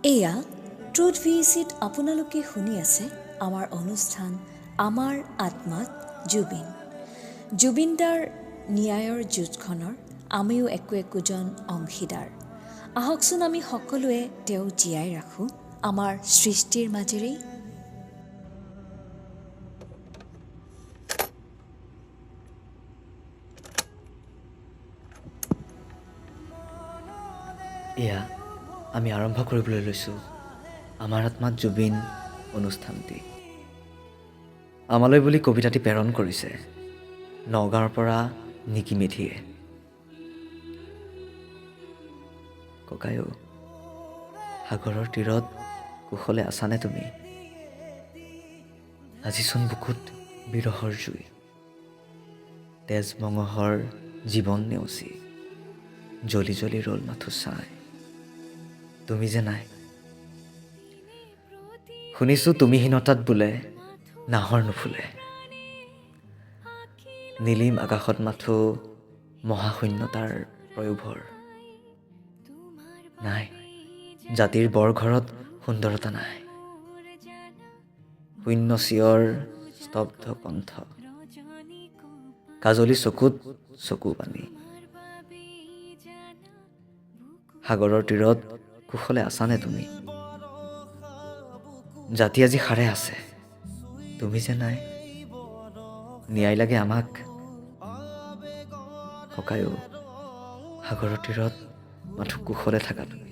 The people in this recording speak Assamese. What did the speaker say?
এয়া ট্ৰুথ ভিএচিত আপোনালোকে শুনি আছে আমাৰ অনুষ্ঠান আমাৰ আত্মাত জুবিন। জুবিনদাৰ ন্যায়ৰ যুঁজখনৰ আমিও একোজন অংশীদাৰ। আহকচোন আমি সকলোৱে তেওঁ জীয়াই ৰাখোঁ আমাৰ সৃষ্টিৰ মাজেৰেই। এয়া আমি আৰম্ভ কৰিবলৈ লৈছোঁ আমাৰ আত্মাত জুবিন অনুষ্ঠানটি। আমালৈ বুলি কবিতাটি প্ৰেৰণ কৰিছে নগাঁৱৰ পৰা নিকি মেধিয়ে। ককায়ো, সাগৰৰ তীৰত কুশলে আছানে তুমি? আজিচোন বুকুত বিৰহৰ জুই, তেজ মঙহৰ জীৱন নেওচি জ্বলি জ্বলি ৰ'ল মাথো চাই। তুমি যে নাই, শুনিছোঁ তুমিহীনতাত বোলে নাহৰ নুফুলে। নীলিম আকাশত মাথো মহাশূন্যতাৰ প্ৰয়োভৰ। নাই, জাতিৰ বৰ ঘৰত সুন্দৰতা নাই। শূন্য চিঞৰ, স্তব্ধ কণ্ঠ, কাজলি চকুত চকু পানী। সাগৰৰ তীৰত কুশলে আছানে তুমি? জাতি আজি সাৰে আছে, তুমি যে নাই। ন্যায় লাগে আমাক। ককায়ো, সাগৰৰ তীৰত মাথো কুশলে থাকা তুমি।